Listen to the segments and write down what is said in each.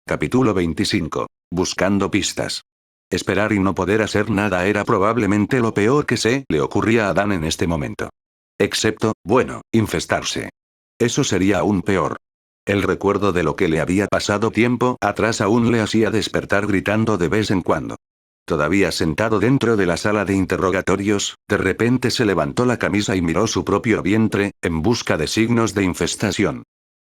Capítulo 25. Buscando pistas. Esperar y no poder hacer nada era probablemente lo peor que se le ocurría a Dan en este momento. Excepto, bueno, infestarse. Eso sería aún peor. El recuerdo de lo que le había pasado tiempo atrás aún le hacía despertar gritando de vez en cuando. Todavía sentado dentro de la sala de interrogatorios, de repente se levantó la camisa y miró su propio vientre, en busca de signos de infestación.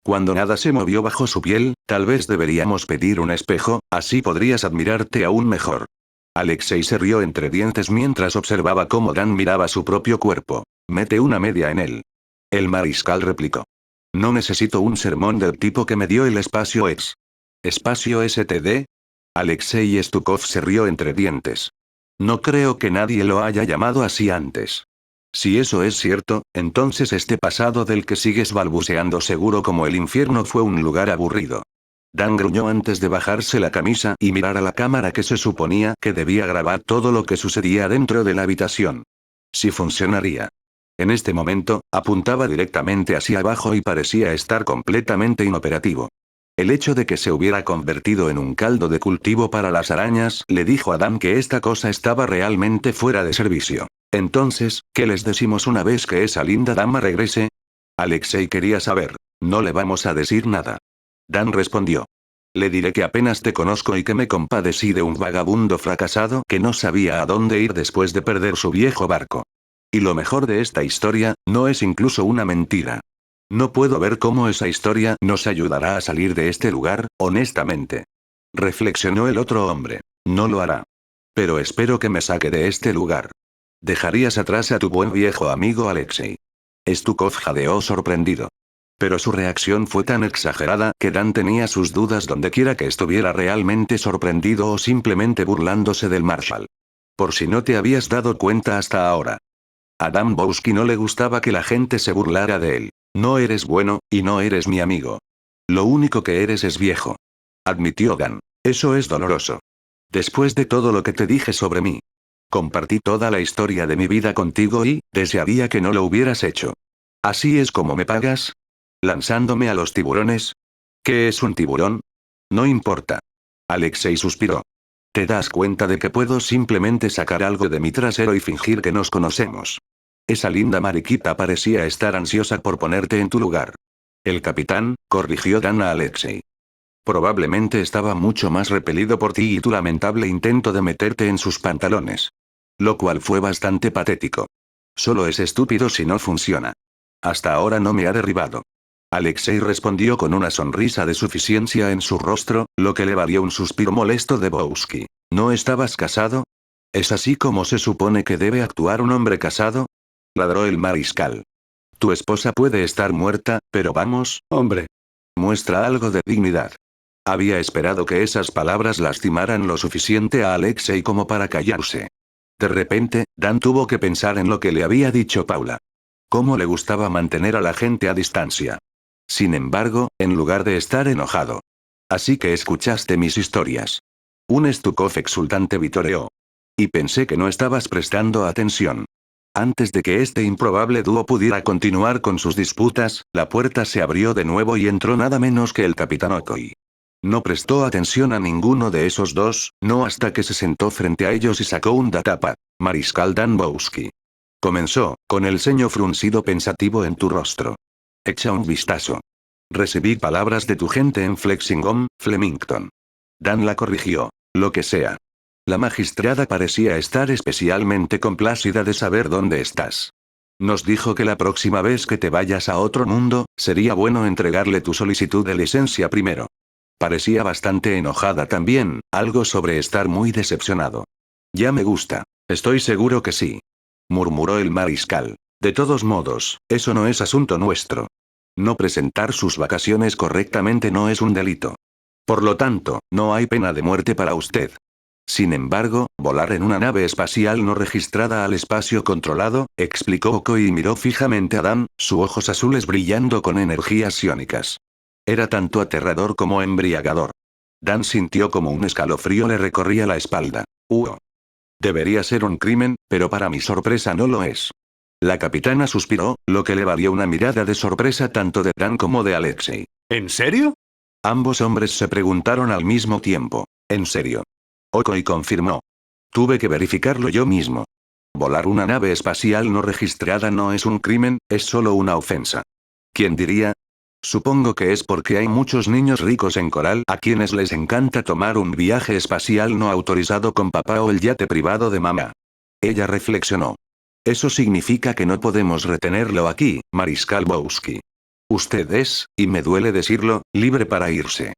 Cuando nada se movió bajo su piel, tal vez deberíamos pedir un espejo, así podrías admirarte aún mejor. Alexei se rió entre dientes mientras observaba cómo Dan miraba su propio cuerpo. Mete una media en él. El mariscal replicó. No necesito un sermón del tipo que me dio el espacio ex. ¿Espacio STD? Alexei Stukov se rió entre dientes. No creo que nadie lo haya llamado así antes. Si eso es cierto, entonces este pasado del que sigues balbuceando seguro como el infierno fue un lugar aburrido. Dan gruñó antes de bajarse la camisa y mirar a la cámara que se suponía que debía grabar todo lo que sucedía dentro de la habitación. Si funcionaría. En este momento, apuntaba directamente hacia abajo y parecía estar completamente inoperativo. El hecho de que se hubiera convertido en un caldo de cultivo para las arañas le dijo a Dan que esta cosa estaba realmente fuera de servicio. Entonces, ¿qué les decimos una vez que esa linda dama regrese? Alexei quería saber. No le vamos a decir nada. Dan respondió. Le diré que apenas te conozco y que me compadecí de un vagabundo fracasado que no sabía a dónde ir después de perder su viejo barco. Y lo mejor de esta historia, no es incluso una mentira. No puedo ver cómo esa historia nos ayudará a salir de este lugar, honestamente. Reflexionó el otro hombre. No lo hará. Pero espero que me saque de este lugar. ¿Dejarías atrás a tu buen viejo amigo Alexei? Stukov jadeó sorprendido. Pero su reacción fue tan exagerada que Dan tenía sus dudas dondequiera que estuviera realmente sorprendido o simplemente burlándose del Marshal. Por si no te habías dado cuenta hasta ahora. A Dan Bowski no le gustaba que la gente se burlara de él. No eres bueno, y no eres mi amigo. Lo único que eres es viejo. Admitió Dan. Eso es doloroso. Después de todo lo que te dije sobre mí. Compartí toda la historia de mi vida contigo y, desearía que no lo hubieras hecho. ¿Así es como me pagas? ¿Lanzándome a los tiburones? ¿Qué es un tiburón? No importa. Alexei suspiró. ¿Te das cuenta de que puedo simplemente sacar algo de mi trasero y fingir que nos conocemos? Esa linda mariquita parecía estar ansiosa por ponerte en tu lugar. El capitán, corrigió Dan a Alexei. Probablemente estaba mucho más repelido por ti y tu lamentable intento de meterte en sus pantalones. Lo cual fue bastante patético. Solo es estúpido si no funciona. Hasta ahora no me ha derribado. Alexei respondió con una sonrisa de suficiencia en su rostro, lo que le valió un suspiro molesto de Bowski. ¿No estabas casado? ¿Es así como se supone que debe actuar un hombre casado? Ladró el mariscal. Tu esposa puede estar muerta, pero vamos, hombre. Muestra algo de dignidad. Había esperado que esas palabras lastimaran lo suficiente a Alexei como para callarse. De repente, Dan tuvo que pensar en lo que le había dicho Paula. Cómo le gustaba mantener a la gente a distancia. Sin embargo, en lugar de estar enojado. Así que escuchaste mis historias. Un Stukov exultante vitoreó. Y pensé que no estabas prestando atención. Antes de que este improbable dúo pudiera continuar con sus disputas, la puerta se abrió de nuevo y entró nada menos que el capitán Okoi. No prestó atención a ninguno de esos dos, no hasta que se sentó frente a ellos y sacó un datapad. Mariscal Dan Bowski. Comenzó, con el ceño fruncido pensativo en tu rostro. Echa un vistazo. Recibí palabras de tu gente en Flexington, Flemington. Dan la corrigió. Lo que sea. La magistrada parecía estar especialmente complacida de saber dónde estás. Nos dijo que la próxima vez que te vayas a otro mundo, sería bueno entregarle tu solicitud de licencia primero. Parecía bastante enojada también, algo sobre estar muy decepcionado. Ya me gusta. Estoy seguro que sí. Murmuró el mariscal. De todos modos, eso no es asunto nuestro. No presentar sus vacaciones correctamente no es un delito. Por lo tanto, no hay pena de muerte para usted. Sin embargo, volar en una nave espacial no registrada al espacio controlado, explicó Okoi y miró fijamente a Dan, sus ojos azules brillando con energías psiónicas. Era tanto aterrador como embriagador. Dan sintió como un escalofrío le recorría la espalda. Debería ser un crimen, pero para mi sorpresa no lo es. La capitana suspiró, lo que le valió una mirada de sorpresa tanto de Dan como de Alexei. ¿En serio? Ambos hombres se preguntaron al mismo tiempo. ¿En serio? Okoi confirmó. Tuve que verificarlo yo mismo. Volar una nave espacial no registrada no es un crimen, es solo una ofensa. ¿Quién diría? Supongo que es porque hay muchos niños ricos en Coral a quienes les encanta tomar un viaje espacial no autorizado con papá o el yate privado de mamá. Ella reflexionó. Eso significa que no podemos retenerlo aquí, Mariscal Bowski. Usted es, y me duele decirlo, libre para irse.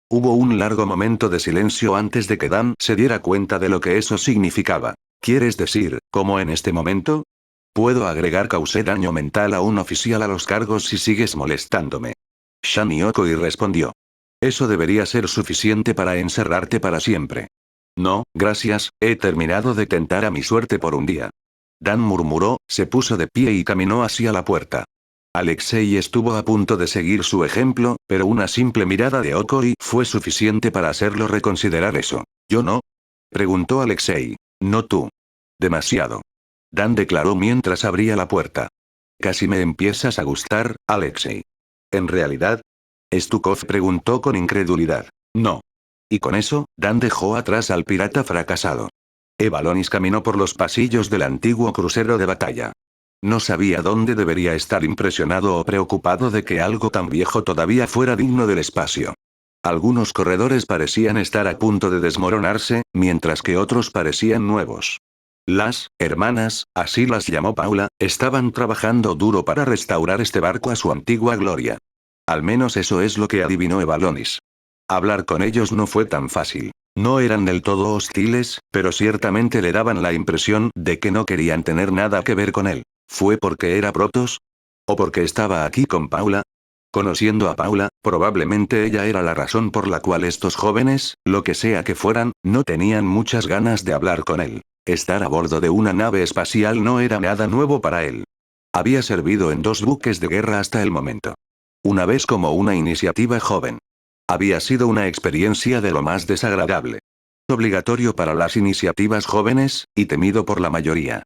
Hubo un largo momento de silencio antes de que Dan se diera cuenta de lo que eso significaba. ¿Quieres decir, como en este momento? Puedo agregar causé daño mental a un oficial a los cargos si sigues molestándome. Shani Okoi respondió. Eso debería ser suficiente para encerrarte para siempre. No, gracias, he terminado de tentar a mi suerte por un día. Dan murmuró, se puso de pie y caminó hacia la puerta. Alexei estuvo a punto de seguir su ejemplo, pero una simple mirada de Okoi fue suficiente para hacerlo reconsiderar eso. ¿Yo no? Preguntó Alexei. No tú. Demasiado. Dan declaró mientras abría la puerta. Casi me empiezas a gustar, Alexei. ¿En realidad? Stukov preguntó con incredulidad. No. Y con eso, Dan dejó atrás al pirata fracasado. Evalonis caminó por los pasillos del antiguo crucero de batalla. No sabía dónde debería estar impresionado o preocupado de que algo tan viejo todavía fuera digno del espacio. Algunos corredores parecían estar a punto de desmoronarse, mientras que otros parecían nuevos. Las hermanas, así las llamó Paula, estaban trabajando duro para restaurar este barco a su antigua gloria. Al menos eso es lo que adivinó Evalonis. Hablar con ellos no fue tan fácil. No eran del todo hostiles, pero ciertamente le daban la impresión de que no querían tener nada que ver con él. ¿Fue porque era Protoss? ¿O porque estaba aquí con Paula? Conociendo a Paula, probablemente ella era la razón por la cual estos jóvenes, lo que sea que fueran, no tenían muchas ganas de hablar con él. Estar a bordo de una nave espacial no era nada nuevo para él. Había servido en 2 buques de guerra hasta el momento. Una vez como una iniciativa joven. Había sido una experiencia de lo más desagradable. Obligatorio para las iniciativas jóvenes, y temido por la mayoría.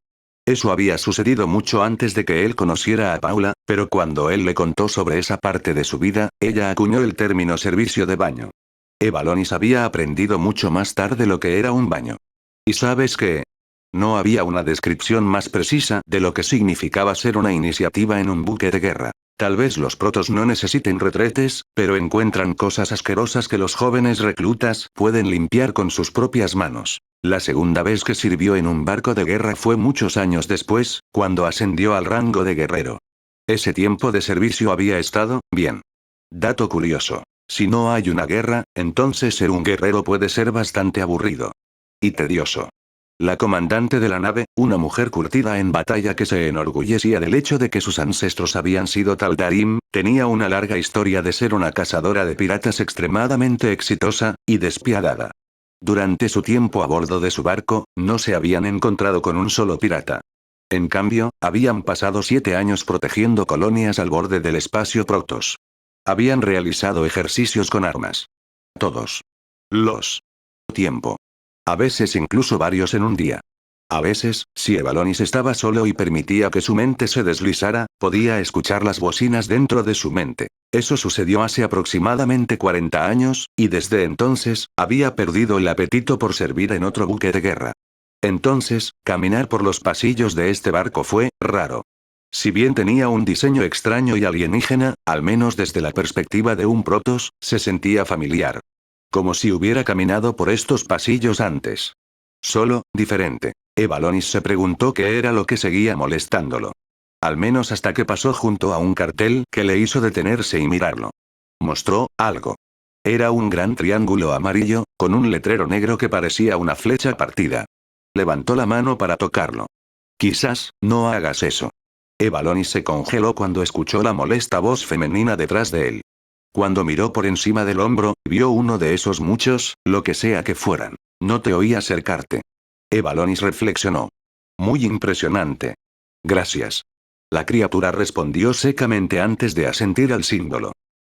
Eso había sucedido mucho antes de que él conociera a Paula, pero cuando él le contó sobre esa parte de su vida, ella acuñó el término servicio de baño. Evalonis había aprendido mucho más tarde lo que era un baño. ¿Y sabes qué? No había una descripción más precisa de lo que significaba ser una iniciativa en un buque de guerra. Tal vez los protos no necesiten retretes, pero encuentran cosas asquerosas que los jóvenes reclutas pueden limpiar con sus propias manos. La segunda vez que sirvió en un barco de guerra fue muchos años después, cuando ascendió al rango de guerrero. Ese tiempo de servicio había estado bien. Dato curioso. Si no hay una guerra, entonces ser un guerrero puede ser bastante aburrido. Y tedioso. La comandante de la nave, una mujer curtida en batalla que se enorgullecía del hecho de que sus ancestros habían sido Taldarim, tenía una larga historia de ser una cazadora de piratas extremadamente exitosa y despiadada. Durante su tiempo a bordo de su barco, no se habían encontrado con un solo pirata. En cambio, habían pasado 7 años protegiendo colonias al borde del espacio Protoss. Habían realizado ejercicios con armas. Todos. Los. Tiempo. A veces incluso varios en un día. A veces, si Evalonis estaba solo y permitía que su mente se deslizara, podía escuchar las bocinas dentro de su mente. Eso sucedió hace aproximadamente 40 años, y desde entonces, había perdido el apetito por servir en otro buque de guerra. Entonces, caminar por los pasillos de este barco fue raro. Si bien tenía un diseño extraño y alienígena, al menos desde la perspectiva de un Protoss, se sentía familiar. Como si hubiera caminado por estos pasillos antes. Solo, diferente. Evalonis se preguntó qué era lo que seguía molestándolo. Al menos hasta que pasó junto a un cartel que le hizo detenerse y mirarlo. Mostró algo. Era un gran triángulo amarillo, con un letrero negro que parecía una flecha partida. Levantó la mano para tocarlo. Quizás, no hagas eso. Evalonis se congeló cuando escuchó la molesta voz femenina detrás de él. Cuando miró por encima del hombro, vio uno de esos muchos, lo que sea que fueran. No te oí acercarte. Evalonis reflexionó. Muy impresionante. Gracias. La criatura respondió secamente antes de asentir al símbolo.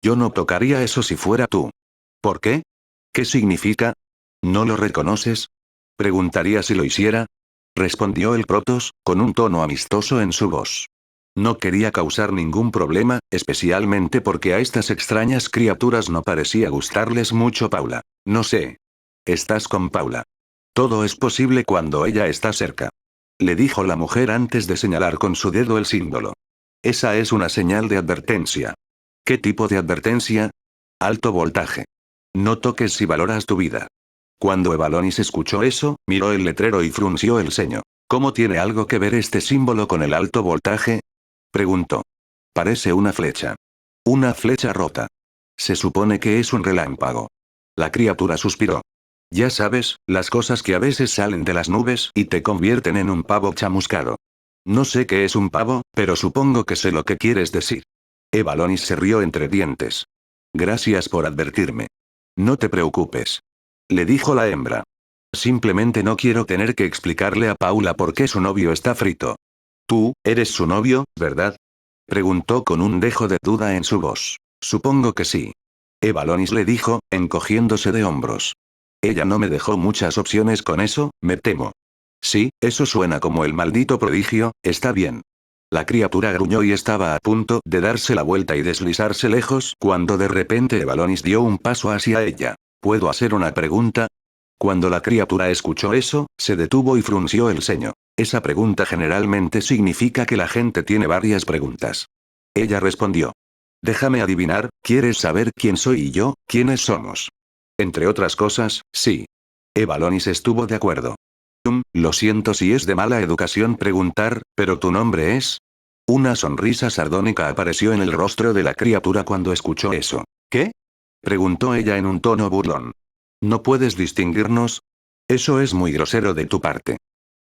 Yo no tocaría eso si fuera tú. ¿Por qué? ¿Qué significa? ¿No lo reconoces? Preguntaría si lo hiciera. Respondió el Protoss, con un tono amistoso en su voz. No quería causar ningún problema, especialmente porque a estas extrañas criaturas no parecía gustarles mucho Paula. No sé. Estás con Paula. Todo es posible cuando ella está cerca. Le dijo la mujer antes de señalar con su dedo el símbolo. Esa es una señal de advertencia. ¿Qué tipo de advertencia? Alto voltaje. No toques si valoras tu vida. Cuando Evalonis escuchó eso, miró el letrero y frunció el ceño. ¿Cómo tiene algo que ver este símbolo con el alto voltaje? Preguntó. Parece una flecha. Una flecha rota. Se supone que es un relámpago. La criatura suspiró. Ya sabes, las cosas que a veces salen de las nubes y te convierten en un pavo chamuscado. No sé qué es un pavo, pero supongo que sé lo que quieres decir. Evalonis se rió entre dientes. Gracias por advertirme. No te preocupes. Le dijo la hembra. Simplemente no quiero tener que explicarle a Paula por qué su novio está frito. Tú, eres su novio, ¿verdad? Preguntó con un dejo de duda en su voz. Supongo que sí. Evalonis le dijo, encogiéndose de hombros. Ella no me dejó muchas opciones con eso, me temo. Sí, eso suena como el maldito prodigio, está bien. La criatura gruñó y estaba a punto de darse la vuelta y deslizarse lejos cuando de repente Evalonis dio un paso hacia ella. ¿Puedo hacer una pregunta? Cuando la criatura escuchó eso, se detuvo y frunció el ceño. Esa pregunta generalmente significa que la gente tiene varias preguntas. Ella respondió. Déjame adivinar, ¿quieres saber quién soy y yo, quiénes somos? Entre otras cosas, sí. Evalonis estuvo de acuerdo. Lo siento si es de mala educación preguntar, pero tu nombre es... Una sonrisa sardónica apareció en el rostro de la criatura cuando escuchó eso. ¿Qué? Preguntó ella en un tono burlón. ¿No puedes distinguirnos? Eso es muy grosero de tu parte.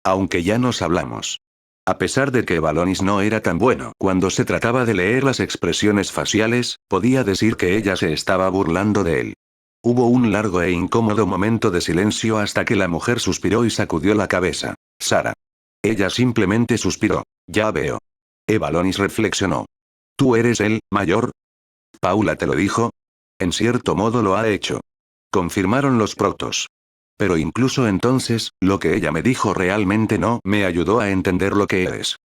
Aunque ya nos hablamos. A pesar de que Evalonis no era tan bueno cuando se trataba de leer las expresiones faciales, podía decir que ella se estaba burlando de él. Hubo un largo e incómodo momento de silencio hasta que la mujer suspiró y sacudió la cabeza. Sara. Ella simplemente suspiró. Ya veo. Evalonis reflexionó. ¿Tú eres el mayor? ¿Paula te lo dijo? En cierto modo lo ha hecho. Confirmaron los protos. Pero incluso entonces, lo que ella me dijo realmente no me ayudó a entender lo que eres.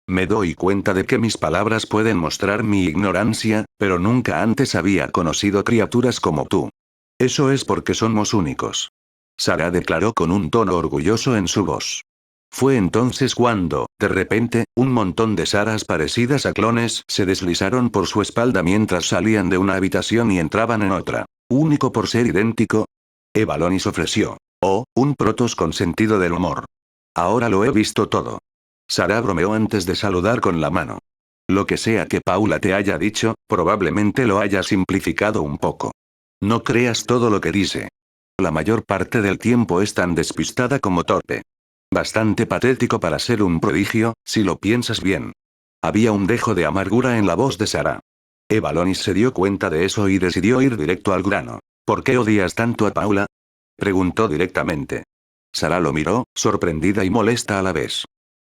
Me doy cuenta de que mis palabras pueden mostrar mi ignorancia, pero nunca antes había conocido criaturas como tú. Eso es porque somos únicos. Sara declaró con un tono orgulloso en su voz. Fue entonces cuando, de repente, un montón de Saras parecidas a clones se deslizaron por su espalda mientras salían de una habitación y entraban en otra. ¿Único por ser idéntico? Evalonis ofreció. Oh, un protos con sentido del humor. Ahora lo he visto todo. Sara bromeó antes de saludar con la mano. Lo que sea que Paula te haya dicho, probablemente lo haya simplificado un poco. No creas todo lo que dice. La mayor parte del tiempo es tan despistada como torpe. Bastante patético para ser un prodigio, si lo piensas bien. Había un dejo de amargura en la voz de Sara. Evalonis se dio cuenta de eso y decidió ir directo al grano. ¿Por qué odias tanto a Paula? Preguntó directamente. Sara lo miró, sorprendida y molesta a la vez.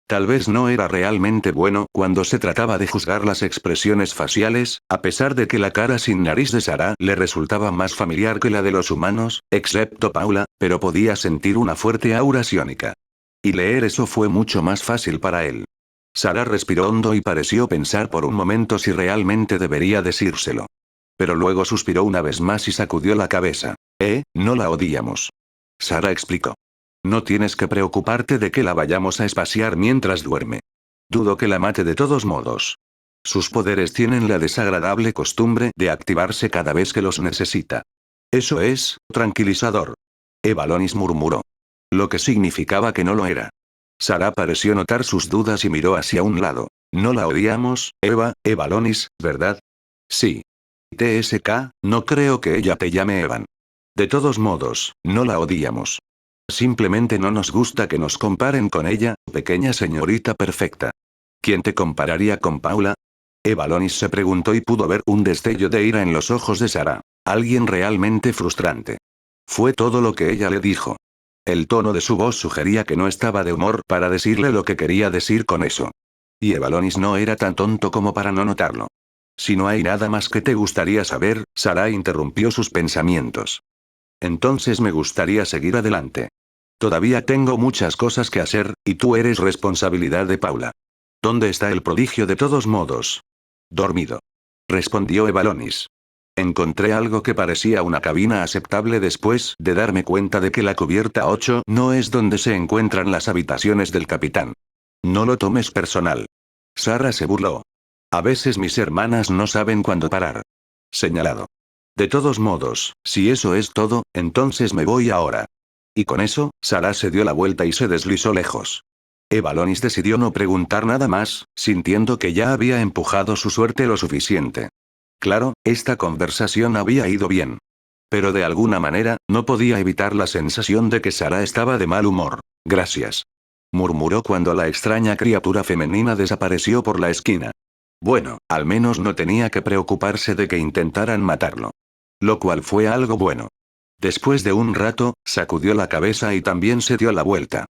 Tal vez no era realmente bueno cuando se trataba de juzgar las expresiones faciales, a pesar de que la cara sin nariz de Sara le resultaba más familiar que la de los humanos, excepto Paula, pero podía sentir una fuerte aura psiónica. Y leer eso fue mucho más fácil para él. Sara respiró hondo y pareció pensar por un momento si realmente debería decírselo. Pero luego suspiró una vez más y sacudió la cabeza. No la odiamos. Sara explicó. No tienes que preocuparte de que la vayamos a espaciar mientras duerme. Dudo que la mate de todos modos. Sus poderes tienen la desagradable costumbre de activarse cada vez que los necesita. Eso es, tranquilizador. Evalonis murmuró. Lo que significaba que no lo era. Sara pareció notar sus dudas y miró hacia un lado. No la odiamos, Evalonis, ¿verdad? Sí. TSK, no creo que ella te llame Evan. De todos modos, no la odiamos. Simplemente no nos gusta que nos comparen con ella, pequeña señorita perfecta. ¿Quién te compararía con Paula? Evalonis se preguntó y pudo ver un destello de ira en los ojos de Sara. Alguien realmente frustrante. Fue todo lo que ella le dijo. El tono de su voz sugería que no estaba de humor para decirle lo que quería decir con eso. Y Evalonis no era tan tonto como para no notarlo. Si no hay nada más que te gustaría saber, Sara interrumpió sus pensamientos. Entonces me gustaría seguir adelante. Todavía tengo muchas cosas que hacer, y tú eres responsabilidad de Paula. ¿Dónde está el prodigio de todos modos? Dormido. Respondió Evalonis. Encontré algo que parecía una cabina aceptable después de darme cuenta de que la cubierta 8 no es donde se encuentran las habitaciones del capitán. No lo tomes personal. Sarah se burló. A veces mis hermanas no saben cuándo parar. Señalado. De todos modos, si eso es todo, entonces me voy ahora. Y con eso, Sarah se dio la vuelta y se deslizó lejos. Evalonis decidió no preguntar nada más, sintiendo que ya había empujado su suerte lo suficiente. Claro, esta conversación había ido bien. Pero de alguna manera, no podía evitar la sensación de que Sarah estaba de mal humor. Gracias. Murmuró cuando la extraña criatura femenina desapareció por la esquina. Bueno, al menos no tenía que preocuparse de que intentaran matarlo. Lo cual fue algo bueno. Después de un rato, sacudió la cabeza y también se dio la vuelta.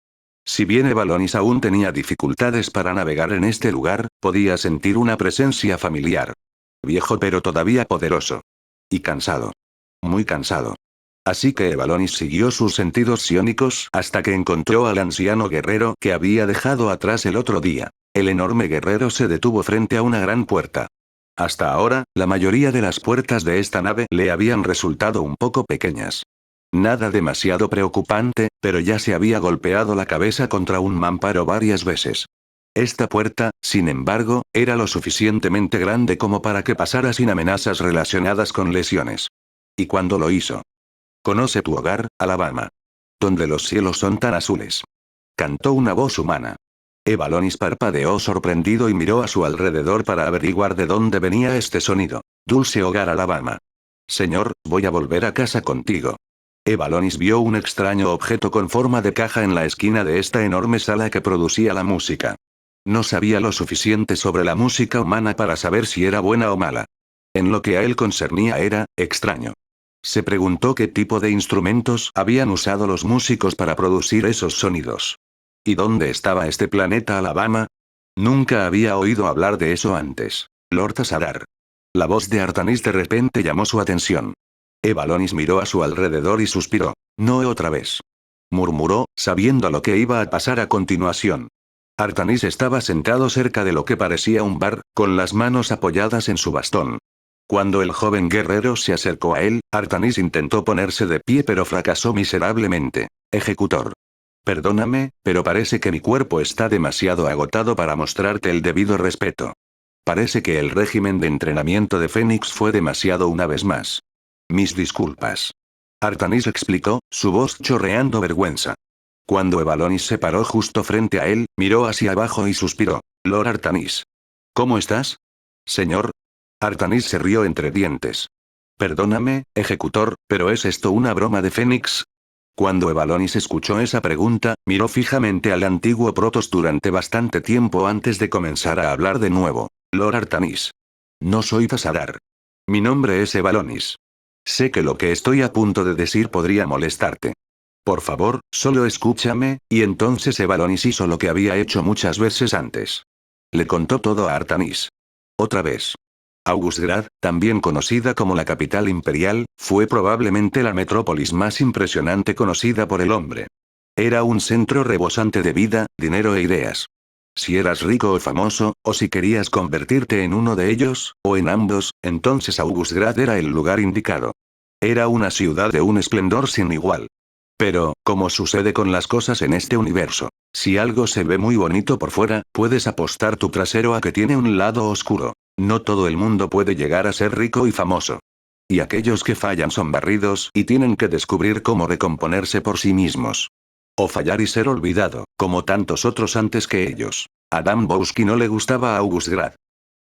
Si bien Evalonis aún tenía dificultades para navegar en este lugar, podía sentir una presencia familiar. Viejo pero todavía poderoso. Y cansado. Muy cansado. Así que Evalonis siguió sus sentidos psiónicos hasta que encontró al anciano guerrero que había dejado atrás el otro día. El enorme guerrero se detuvo frente a una gran puerta. Hasta ahora, la mayoría de las puertas de esta nave le habían resultado un poco pequeñas. Nada demasiado preocupante, pero ya se había golpeado la cabeza contra un mamparo varias veces. Esta puerta, sin embargo, era lo suficientemente grande como para que pasara sin amenazas relacionadas con lesiones. ¿Y cuándo lo hizo? Conoce tu hogar, Alabama. Donde los cielos son tan azules. Cantó una voz humana. Evalonis parpadeó sorprendido y miró a su alrededor para averiguar de dónde venía este sonido. Dulce hogar, Alabama. Señor, voy a volver a casa contigo. Evalonis vio un extraño objeto con forma de caja en la esquina de esta enorme sala que producía la música. No sabía lo suficiente sobre la música humana para saber si era buena o mala. En lo que a él concernía era extraño. Se preguntó qué tipo de instrumentos habían usado los músicos para producir esos sonidos. ¿Y dónde estaba este planeta Alabama? Nunca había oído hablar de eso antes. Lord Tasadar. La voz de Artanis de repente llamó su atención. Evalonis miró a su alrededor y suspiró. No otra vez. Murmuró, sabiendo lo que iba a pasar a continuación. Artanis estaba sentado cerca de lo que parecía un bar, con las manos apoyadas en su bastón. Cuando el joven guerrero se acercó a él, Artanis intentó ponerse de pie pero fracasó miserablemente. Ejecutor. Perdóname, pero parece que mi cuerpo está demasiado agotado para mostrarte el debido respeto. Parece que el régimen de entrenamiento de Fénix fue demasiado una vez más. Mis disculpas. Artanis explicó, su voz chorreando vergüenza. Cuando Evalonis se paró justo frente a él, miró hacia abajo y suspiró. Lord Artanis. ¿Cómo estás? Señor. Artanis se rió entre dientes. Perdóname, ejecutor, pero ¿es esto una broma de Fénix? Cuando Evalonis escuchó esa pregunta, miró fijamente al antiguo Protoss durante bastante tiempo antes de comenzar a hablar de nuevo. Lord Artanis. No soy Tasadar. Mi nombre es Evalonis. Sé que lo que estoy a punto de decir podría molestarte. Por favor, solo escúchame, y entonces Evalonis hizo lo que había hecho muchas veces antes. Le contó todo a Artanis. Otra vez. Augustgrad, también conocida como la capital imperial, fue probablemente la metrópolis más impresionante conocida por el hombre. Era un centro rebosante de vida, dinero e ideas. Si eras rico o famoso, o si querías convertirte en uno de ellos, o en ambos, entonces Augustgrad era el lugar indicado. Era una ciudad de un esplendor sin igual. Pero, como sucede con las cosas en este universo, si algo se ve muy bonito por fuera, puedes apostar tu trasero a que tiene un lado oscuro. No todo el mundo puede llegar a ser rico y famoso. Y aquellos que fallan son barridos y tienen que descubrir cómo recomponerse por sí mismos. O fallar y ser olvidado, como tantos otros antes que ellos. A Dan Bowski no le gustaba Augustgrad.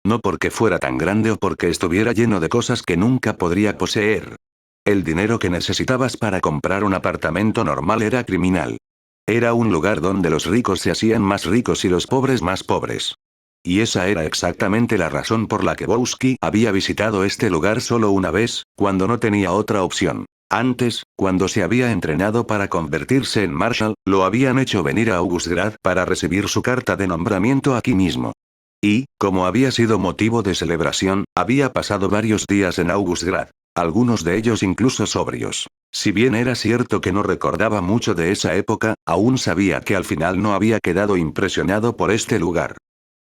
No porque fuera tan grande o porque estuviera lleno de cosas que nunca podría poseer. El dinero que necesitabas para comprar un apartamento normal era criminal. Era un lugar donde los ricos se hacían más ricos y los pobres más pobres. Y esa era exactamente la razón por la que Bowski había visitado este lugar solo una vez, cuando no tenía otra opción. Antes, cuando se había entrenado para convertirse en Marshal, lo habían hecho venir a Augustgrad para recibir su carta de nombramiento aquí mismo. Y, como había sido motivo de celebración, había pasado varios días en Augustgrad. Algunos de ellos incluso sobrios. Si bien era cierto que no recordaba mucho de esa época, aún sabía que al final no había quedado impresionado por este lugar.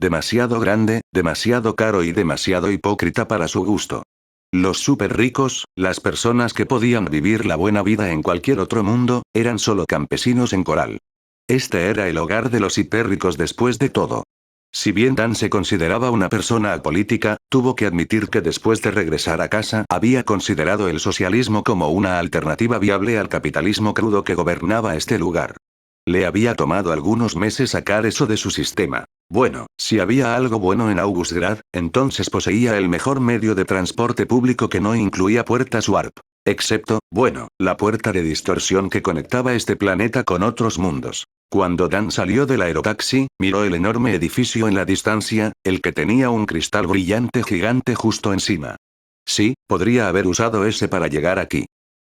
Demasiado grande, demasiado caro y demasiado hipócrita para su gusto. Los súper ricos, las personas que podían vivir la buena vida en cualquier otro mundo, eran solo campesinos en Coral. Este era el hogar de los hipérricos después de todo. Si bien Dan se consideraba una persona apolítica, tuvo que admitir que después de regresar a casa había considerado el socialismo como una alternativa viable al capitalismo crudo que gobernaba este lugar. Le había tomado algunos meses sacar eso de su sistema. Bueno, si había algo bueno en Augustgrad, entonces poseía el mejor medio de transporte público que no incluía puertas warp. Excepto, bueno, la puerta de distorsión que conectaba este planeta con otros mundos. Cuando Dan salió del aerotaxi, miró el enorme edificio en la distancia, el que tenía un cristal brillante gigante justo encima. Sí, podría haber usado ese para llegar aquí.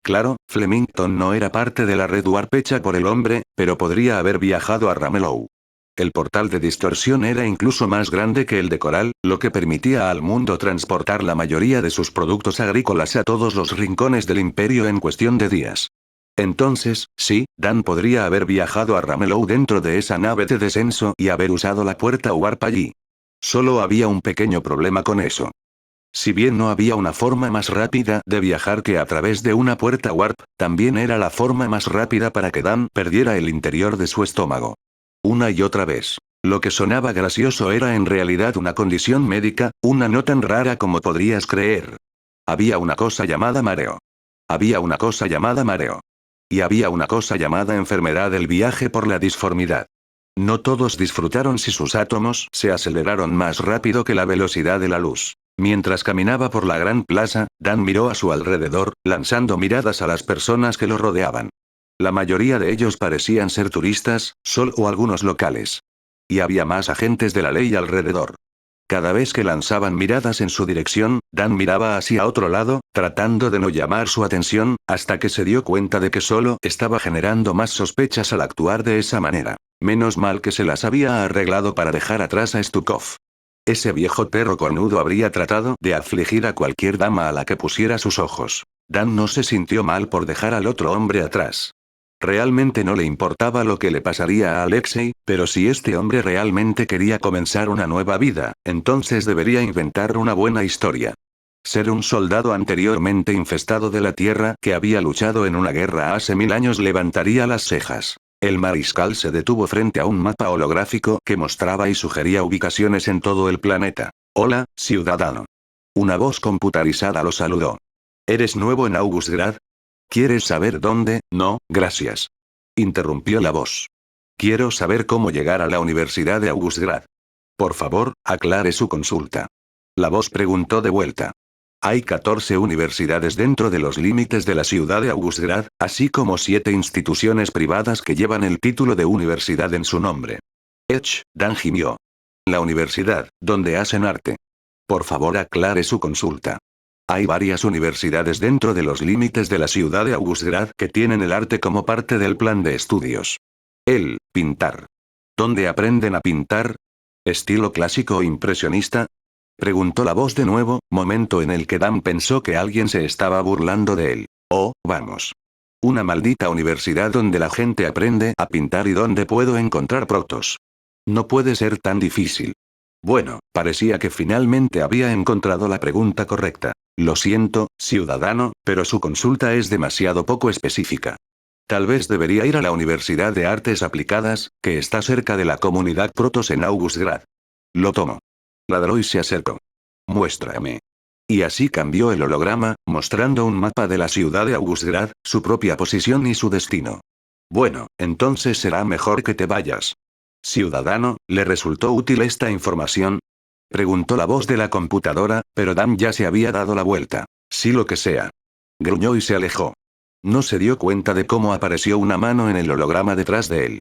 Claro, Flemington no era parte de la red warp hecha por el hombre, pero podría haber viajado a Ramelow. El portal de distorsión era incluso más grande que el de Coral, lo que permitía al mundo transportar la mayoría de sus productos agrícolas a todos los rincones del imperio en cuestión de días. Entonces, sí, Dan podría haber viajado a Ramelow dentro de esa nave de descenso y haber usado la puerta warp allí. Solo había un pequeño problema con eso. Si bien no había una forma más rápida de viajar que a través de una puerta warp, también era la forma más rápida para que Dan perdiera el interior de su estómago. Una y otra vez. Lo que sonaba gracioso era en realidad una condición médica, una no tan rara como podrías creer. Había una cosa llamada mareo. Había una cosa llamada mareo. Y había una cosa llamada enfermedad del viaje por la disformidad. No todos disfrutaron si sus átomos se aceleraron más rápido que la velocidad de la luz. Mientras caminaba por la gran plaza, Dan miró a su alrededor, lanzando miradas a las personas que lo rodeaban. La mayoría de ellos parecían ser turistas, solo algunos locales. Y había más agentes de la ley alrededor. Cada vez que lanzaban miradas en su dirección, Dan miraba hacia otro lado, tratando de no llamar su atención, hasta que se dio cuenta de que solo estaba generando más sospechas al actuar de esa manera. Menos mal que se las había arreglado para dejar atrás a Stukov. Ese viejo perro cornudo habría tratado de afligir a cualquier dama a la que pusiera sus ojos. Dan no se sintió mal por dejar al otro hombre atrás. Realmente no le importaba lo que le pasaría a Alexei, pero si este hombre realmente quería comenzar una nueva vida, entonces debería inventar una buena historia. Ser un soldado anteriormente infestado de la Tierra que había luchado en una guerra hace 1000 años levantaría las cejas. El mariscal se detuvo frente a un mapa holográfico que mostraba y sugería ubicaciones en todo el planeta. Hola, ciudadano. Una voz computarizada lo saludó. ¿Eres nuevo en Augustgrad? ¿Quieres saber dónde? No, gracias. Interrumpió la voz. Quiero saber cómo llegar a la Universidad de Augustgrad. Por favor, aclare su consulta. La voz preguntó de vuelta. Hay 14 universidades dentro de los límites de la ciudad de Augustgrad, así como 7 instituciones privadas que llevan el título de universidad en su nombre. Dan gimió. La universidad, donde hacen arte. Por favor, aclare su consulta. Hay varias universidades dentro de los límites de la ciudad de Augustgrad que tienen el arte como parte del plan de estudios. Pintar. ¿Dónde aprenden a pintar? ¿Estilo clásico o impresionista? Preguntó la voz de nuevo, momento en el que Dan pensó que alguien se estaba burlando de él. Oh, vamos. Una maldita universidad donde la gente aprende a pintar y donde puedo encontrar protos. No puede ser tan difícil. Bueno, parecía que finalmente había encontrado la pregunta correcta. Lo siento, ciudadano, pero su consulta es demasiado poco específica. Tal vez debería ir a la Universidad de Artes Aplicadas, que está cerca de la comunidad Protoss en Augustgrad. Lo tomo. Ladró y se acercó. Muéstrame. Y así cambió el holograma, mostrando un mapa de la ciudad de Augustgrad, su propia posición y su destino. Bueno, entonces será mejor que te vayas. Ciudadano, ¿le resultó útil esta información? Preguntó la voz de la computadora, pero Dan ya se había dado la vuelta. Sí, lo que sea. Gruñó y se alejó. No se dio cuenta de cómo apareció una mano en el holograma detrás de él.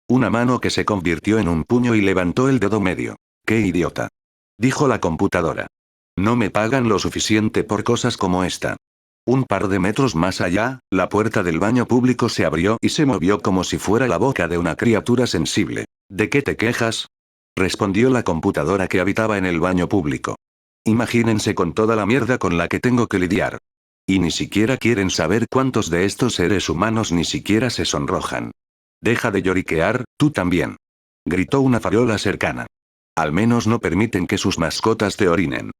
Una mano que se convirtió en un puño y levantó el dedo medio. ¡Qué idiota! Dijo la computadora. No me pagan lo suficiente por cosas como esta. Un par de metros más allá, la puerta del baño público se abrió y se movió como si fuera la boca de una criatura sensible. ¿De qué te quejas? Respondió la computadora que habitaba en el baño público. Imagínense con toda la mierda con la que tengo que lidiar. Y ni siquiera quieren saber cuántos de estos seres humanos ni siquiera se sonrojan. Deja de lloriquear, tú también. Gritó una farola cercana. Al menos no permiten que sus mascotas te orinen.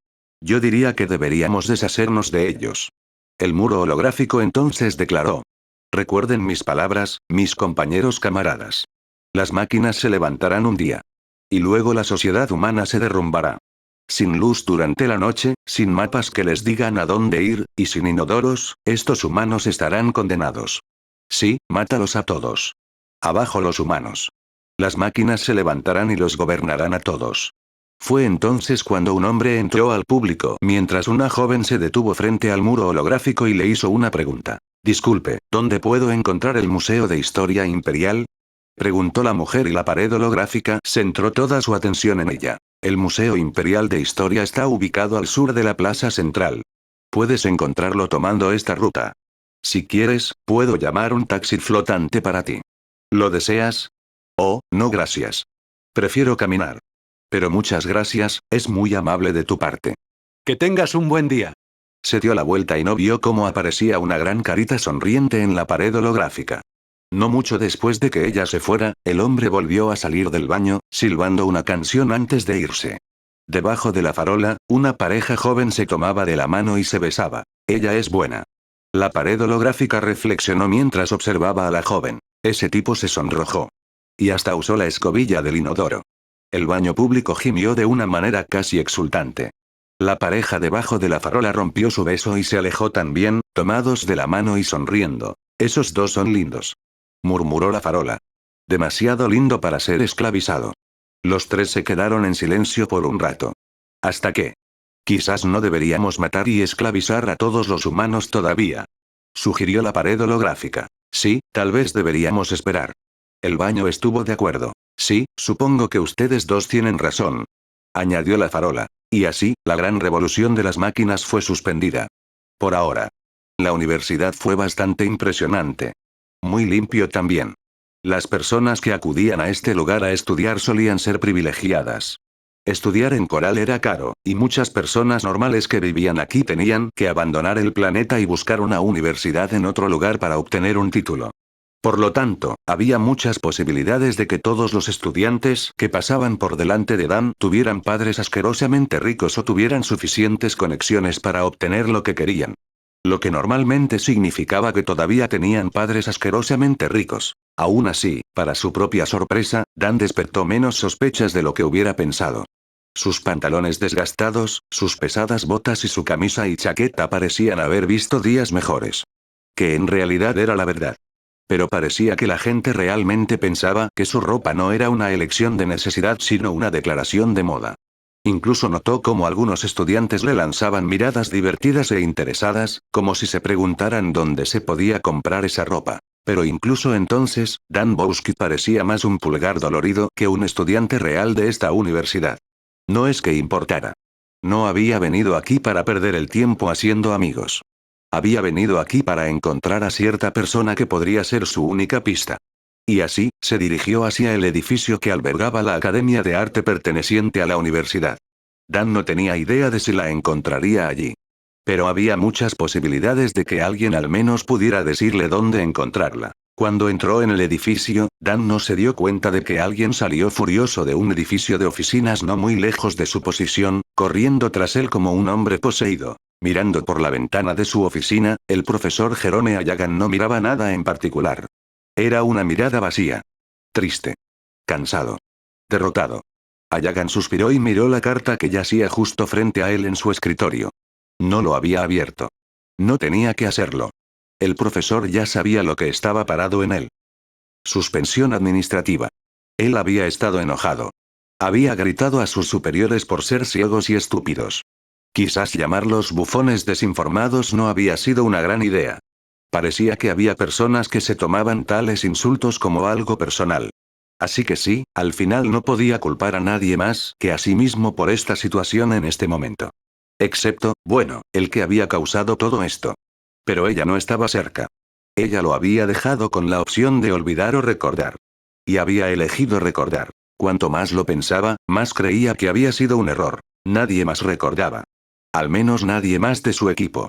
Yo diría que deberíamos deshacernos de ellos. El muro holográfico entonces declaró. Recuerden mis palabras, mis compañeros camaradas. Las máquinas se levantarán un día. Y luego la sociedad humana se derrumbará. Sin luz durante la noche, sin mapas que les digan a dónde ir, y sin inodoros, estos humanos estarán condenados. Sí, mátalos a todos. Abajo los humanos. Las máquinas se levantarán y los gobernarán a todos. Fue entonces cuando un hombre entró al público mientras una joven se detuvo frente al muro holográfico y le hizo una pregunta. Disculpe, ¿dónde puedo encontrar el Museo de Historia Imperial? Preguntó la mujer y la pared holográfica centró toda su atención en ella. El Museo Imperial de Historia está ubicado al sur de la plaza central. Puedes encontrarlo tomando esta ruta. Si quieres, puedo llamar un taxi flotante para ti. ¿Lo deseas? Oh, no gracias. Prefiero caminar. Pero muchas gracias, es muy amable de tu parte. Que tengas un buen día. Se dio la vuelta y no vio cómo aparecía una gran carita sonriente en la pared holográfica. No mucho después de que ella se fuera, el hombre volvió a salir del baño, silbando una canción antes de irse. Debajo de la farola, una pareja joven se tomaba de la mano y se besaba. Ella es buena. La pared holográfica reflexionó mientras observaba a la joven. Ese tipo se sonrojó. Y hasta usó la escobilla del inodoro. El baño público gimió de una manera casi exultante. La pareja debajo de la farola rompió su beso y se alejó también, tomados de la mano y sonriendo. Esos dos son lindos. Murmuró la farola. Demasiado lindo para ser esclavizado. Los tres se quedaron en silencio por un rato. ¿Hasta qué? Quizás no deberíamos matar y esclavizar a todos los humanos todavía. Sugirió la pared holográfica. Sí, tal vez deberíamos esperar. El baño estuvo de acuerdo. Sí, supongo que ustedes dos tienen razón. Añadió la farola. Y así, la gran revolución de las máquinas fue suspendida. Por ahora. La universidad fue bastante impresionante. Muy limpio también. Las personas que acudían a este lugar a estudiar solían ser privilegiadas. Estudiar en Coral era caro, y muchas personas normales que vivían aquí tenían que abandonar el planeta y buscar una universidad en otro lugar para obtener un título. Por lo tanto, había muchas posibilidades de que todos los estudiantes que pasaban por delante de Dan tuvieran padres asquerosamente ricos o tuvieran suficientes conexiones para obtener lo que querían. Lo que normalmente significaba que todavía tenían padres asquerosamente ricos. Aún así, para su propia sorpresa, Dan despertó menos sospechas de lo que hubiera pensado. Sus pantalones desgastados, sus pesadas botas y su camisa y chaqueta parecían haber visto días mejores. Que en realidad era la verdad. Pero parecía que la gente realmente pensaba que su ropa no era una elección de necesidad sino una declaración de moda. Incluso notó cómo algunos estudiantes le lanzaban miradas divertidas e interesadas, como si se preguntaran dónde se podía comprar esa ropa. Pero incluso entonces, Dan Bowski parecía más un pulgar dolorido que un estudiante real de esta universidad. No es que importara. No había venido aquí para perder el tiempo haciendo amigos. Había venido aquí para encontrar a cierta persona que podría ser su única pista. Y así, se dirigió hacia el edificio que albergaba la Academia de Arte perteneciente a la universidad. Dan no tenía idea de si la encontraría allí. Pero había muchas posibilidades de que alguien al menos pudiera decirle dónde encontrarla. Cuando entró en el edificio, Dan no se dio cuenta de que alguien salió furioso de un edificio de oficinas no muy lejos de su posición, corriendo tras él como un hombre poseído. Mirando por la ventana de su oficina, el profesor Jerome Ayagan no miraba nada en particular. Era una mirada vacía. Triste. Cansado. Derrotado. Ayagan suspiró y miró la carta que yacía justo frente a él en su escritorio. No lo había abierto. No tenía que hacerlo. El profesor ya sabía lo que estaba parado en él. Suspensión administrativa. Él había estado enojado. Había gritado a sus superiores por ser ciegos y estúpidos. Quizás llamarlos bufones desinformados no había sido una gran idea. Parecía que había personas que se tomaban tales insultos como algo personal. Así que sí, al final no podía culpar a nadie más que a sí mismo por esta situación en este momento. Excepto, bueno, el que había causado todo esto. Pero ella no estaba cerca. Ella lo había dejado con la opción de olvidar o recordar. Y había elegido recordar. Cuanto más lo pensaba, más creía que había sido un error. Nadie más recordaba. Al menos nadie más de su equipo.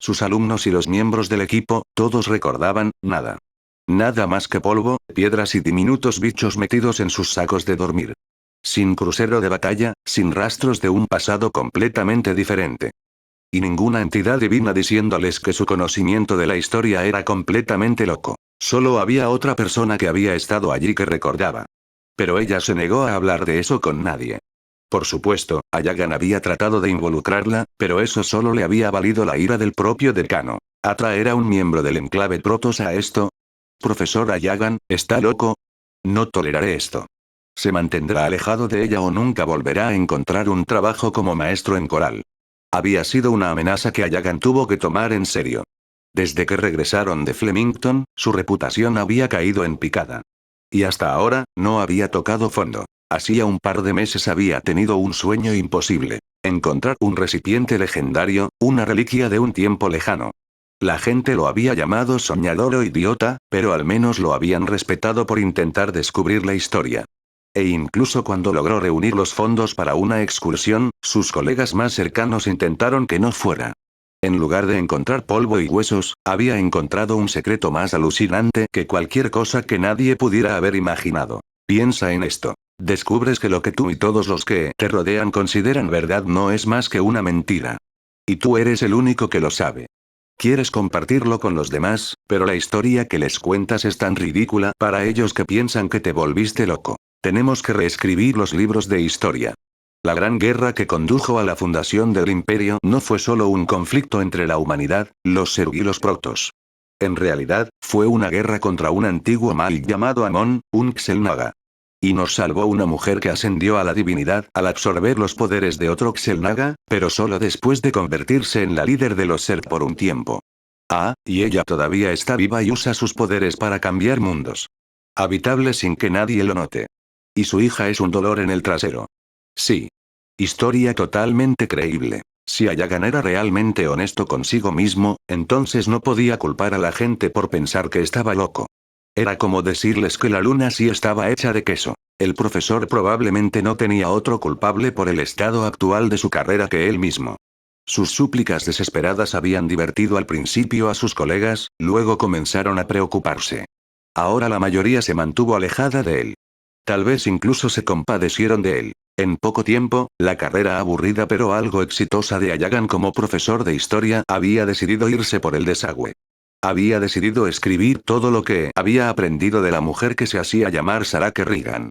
Sus alumnos y los miembros del equipo, todos recordaban, nada. Nada más que polvo, piedras y diminutos bichos metidos en sus sacos de dormir. Sin crucero de batalla, sin rastros de un pasado completamente diferente. Y ninguna entidad divina diciéndoles que su conocimiento de la historia era completamente loco. Solo había otra persona que había estado allí que recordaba. Pero ella se negó a hablar de eso con nadie. Por supuesto, Ayagan había tratado de involucrarla, pero eso solo le había valido la ira del propio decano. ¿Atraer a un miembro del enclave Protoss a esto? Profesor Ayagan, ¿está loco? No toleraré esto. Se mantendrá alejado de ella o nunca volverá a encontrar un trabajo como maestro en coral. Había sido una amenaza que Ayagan tuvo que tomar en serio. Desde que regresaron de Flemington, su reputación había caído en picada. Y hasta ahora, no había tocado fondo. Hacía un par de meses había tenido un sueño imposible. Encontrar un recipiente legendario, una reliquia de un tiempo lejano. La gente lo había llamado soñador o idiota, pero al menos lo habían respetado por intentar descubrir la historia. E incluso cuando logró reunir los fondos para una excursión, sus colegas más cercanos intentaron que no fuera. En lugar de encontrar polvo y huesos, había encontrado un secreto más alucinante que cualquier cosa que nadie pudiera haber imaginado. Piensa en esto. Descubres que lo que tú y todos los que te rodean consideran verdad no es más que una mentira. Y tú eres el único que lo sabe. Quieres compartirlo con los demás, pero la historia que les cuentas es tan ridícula para ellos que piensan que te volviste loco. Tenemos que reescribir los libros de historia. La gran guerra que condujo a la fundación del imperio no fue solo un conflicto entre la humanidad, los Zerg y los Protoss. En realidad, fue una guerra contra un antiguo mal llamado Amon, un Xel'Naga. Y nos salvó una mujer que ascendió a la divinidad al absorber los poderes de otro Xel'Naga, pero solo después de convertirse en la líder de los Zerg por un tiempo. Ah, y ella todavía está viva y usa sus poderes para cambiar mundos. Habitable sin que nadie lo note. Y su hija es un dolor en el trasero. Sí. Historia totalmente creíble. Si Ayagan era realmente honesto consigo mismo, entonces no podía culpar a la gente por pensar que estaba loco. Era como decirles que la luna sí estaba hecha de queso. El profesor probablemente no tenía otro culpable por el estado actual de su carrera que él mismo. Sus súplicas desesperadas habían divertido al principio a sus colegas, luego comenzaron a preocuparse. Ahora la mayoría se mantuvo alejada de él. Tal vez incluso se compadecieron de él. En poco tiempo, la carrera aburrida pero algo exitosa de Ayagan como profesor de historia había decidido irse por el desagüe. Había decidido escribir todo lo que había aprendido de la mujer que se hacía llamar Sarah Kerrigan.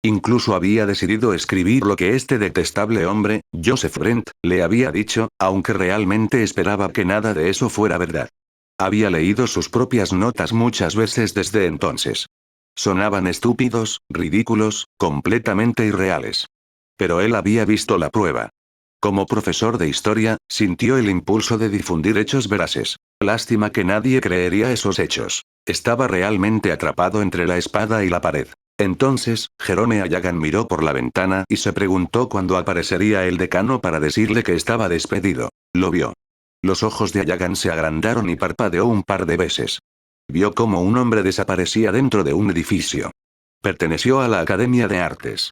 Incluso había decidido escribir lo que este detestable hombre, Joseph Brent, le había dicho, aunque realmente esperaba que nada de eso fuera verdad. Había leído sus propias notas muchas veces desde entonces. Sonaban estúpidos, ridículos, completamente irreales. Pero él había visto la prueba. Como profesor de historia, sintió el impulso de difundir hechos veraces. Lástima que nadie creería esos hechos. Estaba realmente atrapado entre la espada y la pared. Entonces, Jerome Ayagan miró por la ventana y se preguntó cuándo aparecería el decano para decirle que estaba despedido. Lo vio. Los ojos de Ayagan se agrandaron y parpadeó un par de veces. Vio cómo un hombre desaparecía dentro de un edificio. Perteneció a la Academia de Artes.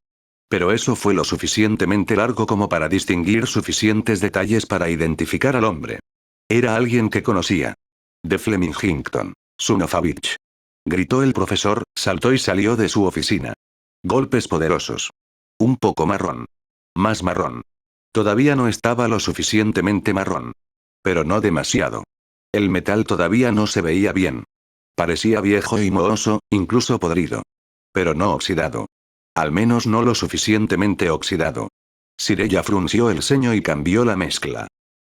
Pero eso fue lo suficientemente largo como para distinguir suficientes detalles para identificar al hombre. Era alguien que conocía. De Flemington. Sunofavich. Gritó el profesor, saltó y salió de su oficina. Golpes poderosos. Un poco marrón. Más marrón. Todavía no estaba lo suficientemente marrón. Pero no demasiado. El metal todavía no se veía bien. Parecía viejo y mohoso, incluso podrido. Pero no oxidado. Al menos no lo suficientemente oxidado. Sirella frunció el ceño y cambió la mezcla.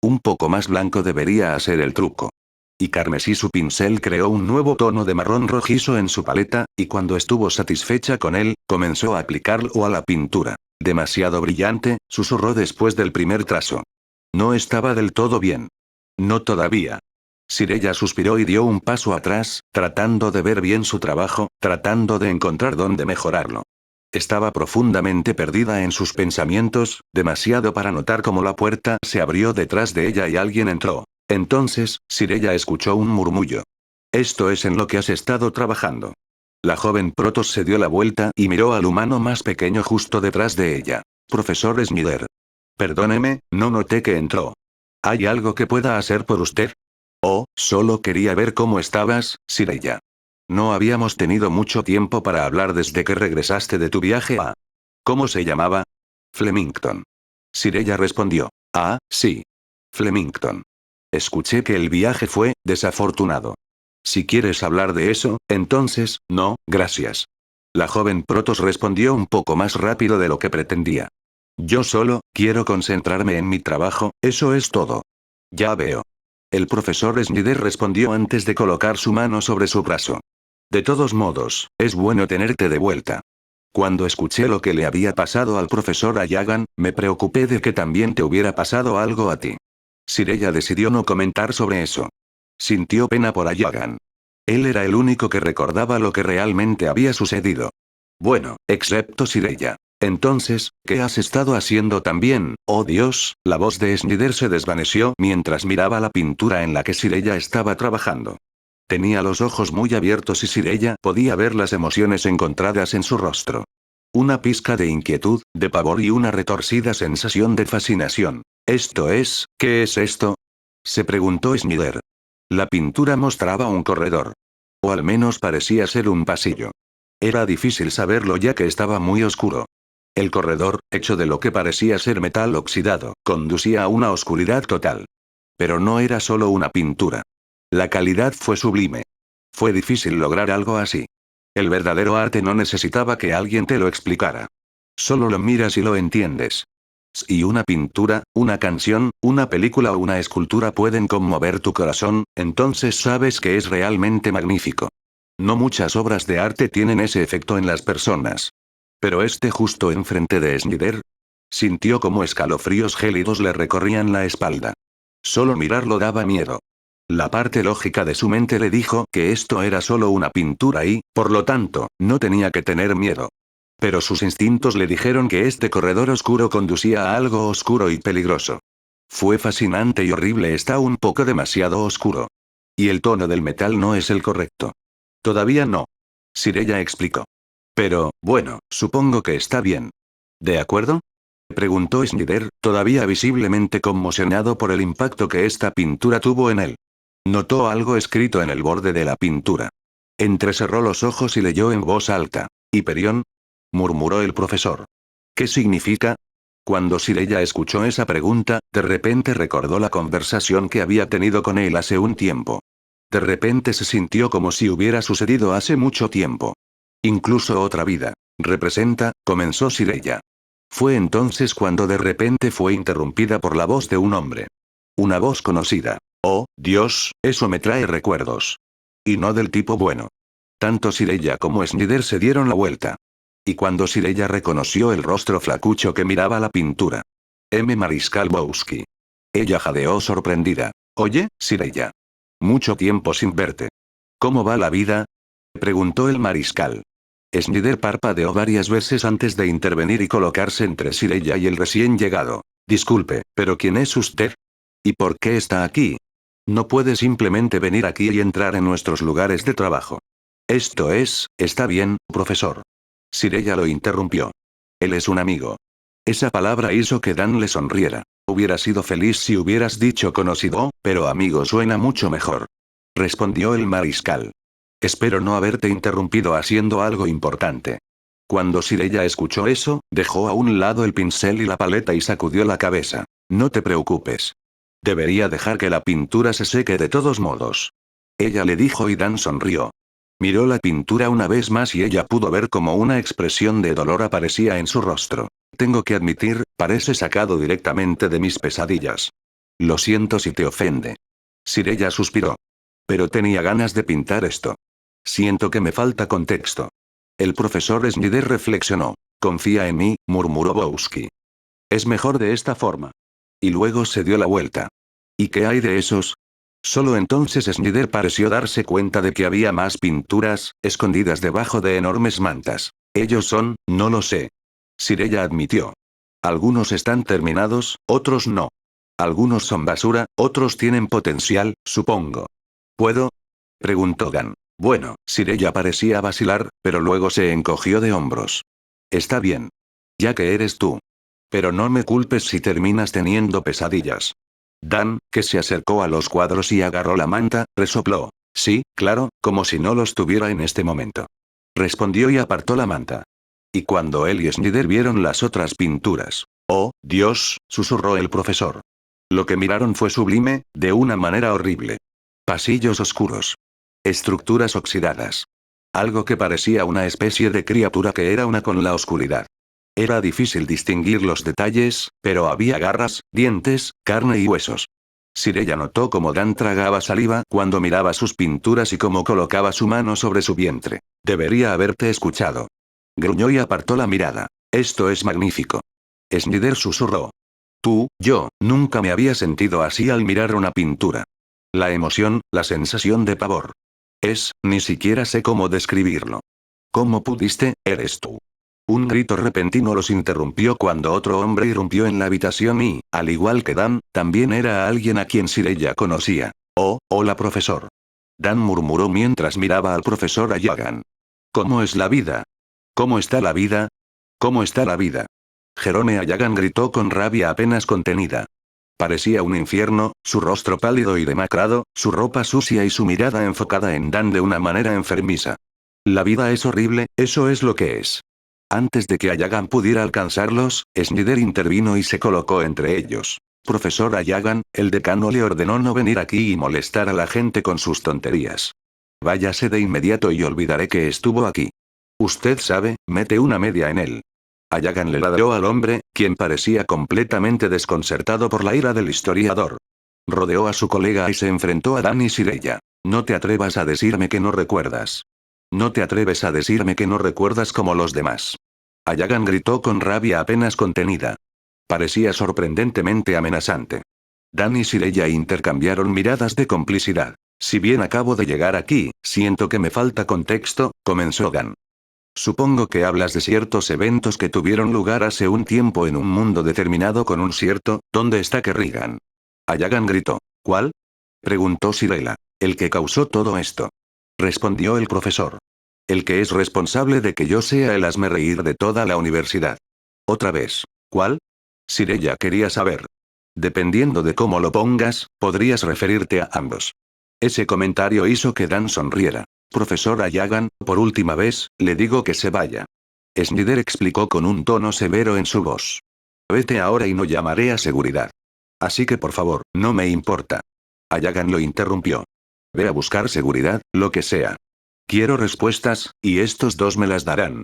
Un poco más blanco debería hacer el truco. Y carmesí su pincel creó un nuevo tono de marrón rojizo en su paleta, y cuando estuvo satisfecha con él, comenzó a aplicarlo a la pintura. Demasiado brillante, susurró después del primer trazo. No estaba del todo bien. No todavía. Sirella suspiró y dio un paso atrás, tratando de ver bien su trabajo, tratando de encontrar dónde mejorarlo. Estaba profundamente perdida en sus pensamientos, demasiado para notar cómo la puerta se abrió detrás de ella y alguien entró. Entonces, Sirella escuchó un murmullo. Esto es en lo que has estado trabajando. La joven Protoss se dio la vuelta y miró al humano más pequeño justo detrás de ella. Profesor Snyder. Perdóneme, no noté que entró. ¿Hay algo que pueda hacer por usted? Oh, solo quería ver cómo estabas, Sirella. No habíamos tenido mucho tiempo para hablar desde que regresaste de tu viaje a... ¿Cómo se llamaba? Flemington. Sirella respondió. Ah, sí. Flemington. Escuché que el viaje fue desafortunado. Si quieres hablar de eso, entonces, no, gracias. La joven Protos respondió un poco más rápido de lo que pretendía. Yo solo, quiero concentrarme en mi trabajo, eso es todo. Ya veo. El profesor Snyder respondió antes de colocar su mano sobre su brazo. De todos modos, es bueno tenerte de vuelta. Cuando escuché lo que le había pasado al profesor Ayagan, me preocupé de que también te hubiera pasado algo a ti. Sirella decidió no comentar sobre eso. Sintió pena por Ayagan. Él era el único que recordaba lo que realmente había sucedido. Bueno, excepto Sirella. Entonces, ¿qué has estado haciendo también? Oh Dios, la voz de Snyder se desvaneció mientras miraba la pintura en la que Sirella estaba trabajando. Tenía los ojos muy abiertos y Sirella podía ver las emociones encontradas en su rostro. Una pizca de inquietud, de pavor y una retorcida sensación de fascinación. ¿Esto es, qué es esto? Se preguntó Snyder. La pintura mostraba un corredor. O al menos parecía ser un pasillo. Era difícil saberlo ya que estaba muy oscuro. El corredor, hecho de lo que parecía ser metal oxidado, conducía a una oscuridad total. Pero no era solo una pintura. La calidad fue sublime. Fue difícil lograr algo así. El verdadero arte no necesitaba que alguien te lo explicara. Solo lo miras y lo entiendes. Si una pintura, una canción, una película o una escultura pueden conmover tu corazón, entonces sabes que es realmente magnífico. No muchas obras de arte tienen ese efecto en las personas. Pero este justo enfrente de Snyder. Sintió como escalofríos gélidos le recorrían la espalda. Solo mirarlo daba miedo. La parte lógica de su mente le dijo que esto era solo una pintura y, por lo tanto, no tenía que tener miedo. Pero sus instintos le dijeron que este corredor oscuro conducía a algo oscuro y peligroso. Fue fascinante y horrible, está un poco demasiado oscuro. Y el tono del metal no es el correcto. Todavía no. Sirella explicó. Pero, bueno, supongo que está bien. ¿De acuerdo? Preguntó Snyder, todavía visiblemente conmocionado por el impacto que esta pintura tuvo en él. Notó algo escrito en el borde de la pintura. Entrecerró los ojos y leyó en voz alta. ¿Hiperión? Murmuró el profesor. ¿Qué significa? Cuando Sirella escuchó esa pregunta, de repente recordó la conversación que había tenido con él hace un tiempo. De repente se sintió como si hubiera sucedido hace mucho tiempo. Incluso otra vida. Representa, comenzó Sirella. Fue entonces cuando de repente fue interrumpida por la voz de un hombre. Una voz conocida. Oh, Dios, eso me trae recuerdos. Y no del tipo bueno. Tanto Sirella como Snyder se dieron la vuelta. Y cuando Sirella reconoció el rostro flacucho que miraba la pintura. M. Mariscal Bowski. Ella jadeó sorprendida. Oye, Sirella. Mucho tiempo sin verte. ¿Cómo va la vida? Preguntó el mariscal. Snyder parpadeó varias veces antes de intervenir y colocarse entre Sirella y el recién llegado. Disculpe, ¿pero quién es usted? ¿Y por qué está aquí? No puede simplemente venir aquí y entrar en nuestros lugares de trabajo. Esto es, está bien, profesor. Sirella lo interrumpió. Él es un amigo. Esa palabra hizo que Dan le sonriera. Hubiera sido feliz si hubieras dicho conocido, pero amigo suena mucho mejor. Respondió el mariscal. Espero no haberte interrumpido haciendo algo importante. Cuando Sirella escuchó eso, dejó a un lado el pincel y la paleta y sacudió la cabeza. No te preocupes. Debería dejar que la pintura se seque de todos modos. Ella le dijo y Dan sonrió. Miró la pintura una vez más y ella pudo ver cómo una expresión de dolor aparecía en su rostro. Tengo que admitir, parece sacado directamente de mis pesadillas. Lo siento si te ofende. Sirella suspiró. Pero tenía ganas de pintar esto. Siento que me falta contexto. El profesor Snyder reflexionó. Confía en mí, murmuró Bowski. Es mejor de esta forma. Y luego se dio la vuelta. ¿Y qué hay de esos? Solo entonces Snyder pareció darse cuenta de que había más pinturas, escondidas debajo de enormes mantas. Ellos son, no lo sé. Sirella admitió. Algunos están terminados, otros no. Algunos son basura, otros tienen potencial, supongo. ¿Puedo? Preguntó Dan. Bueno, Sirella parecía vacilar, pero luego se encogió de hombros. Está bien. Ya que eres tú. Pero no me culpes si terminas teniendo pesadillas. Dan, que se acercó a los cuadros y agarró la manta, resopló. Sí, claro, como si no los tuviera en este momento. Respondió y apartó la manta. Y cuando él y Snyder vieron las otras pinturas. ¡Oh, Dios!, susurró el profesor. Lo que miraron fue sublime, de una manera horrible. Pasillos oscuros. Estructuras oxidadas. Algo que parecía una especie de criatura que era una con la oscuridad. Era difícil distinguir los detalles, pero había garras, dientes, carne y huesos. Sirella notó cómo Dan tragaba saliva cuando miraba sus pinturas y cómo colocaba su mano sobre su vientre. Debería haberte escuchado. Gruñó y apartó la mirada. Esto es magnífico. Snyder susurró. Yo, nunca me había sentido así al mirar una pintura. La emoción, la sensación de pavor. Ni siquiera sé cómo describirlo. ¿Cómo pudiste? Eres tú. Un grito repentino los interrumpió cuando otro hombre irrumpió en la habitación y, al igual que Dan, también era alguien a quien Sirella conocía. Oh, hola profesor. Dan murmuró mientras miraba al profesor Ayagan. ¿Cómo es la vida? ¿Cómo está la vida? ¿Cómo está la vida? Jerome Ayagan gritó con rabia apenas contenida. Parecía un infierno, su rostro pálido y demacrado, su ropa sucia y su mirada enfocada en Dan de una manera enfermiza. La vida es horrible, eso es lo que es. Antes de que Ayagan pudiera alcanzarlos, Snyder intervino y se colocó entre ellos. Profesor Ayagan, el decano le ordenó no venir aquí y molestar a la gente con sus tonterías. Váyase de inmediato y olvidaré que estuvo aquí. Usted sabe, mete una media en él. Ayagan le ladró al hombre, quien parecía completamente desconcertado por la ira del historiador. Rodeó a su colega y se enfrentó a Dan y Sirella. No te atrevas a decirme que no recuerdas. No te atreves a decirme que no recuerdas como los demás. Ayagan gritó con rabia apenas contenida. Parecía sorprendentemente amenazante. Dan y Sirella intercambiaron miradas de complicidad. Si bien acabo de llegar aquí, siento que me falta contexto, comenzó Dan. Supongo que hablas de ciertos eventos que tuvieron lugar hace un tiempo en un mundo determinado con un cierto, ¿dónde está Kerrigan? Ayagan gritó. ¿Cuál? Preguntó Sirella. El que causó todo esto. Respondió el profesor. El que es responsable de que yo sea el hazmerreír de toda la universidad. Otra vez. ¿Cuál? Sirella quería saber. Dependiendo de cómo lo pongas, podrías referirte a ambos. Ese comentario hizo que Dan sonriera. Profesor Ayagan, por última vez, le digo que se vaya. Snyder explicó con un tono severo en su voz. Vete ahora y no llamaré a seguridad. Así que por favor, no me importa. Ayagan lo interrumpió. Ve a buscar seguridad, lo que sea. Quiero respuestas, y estos dos me las darán.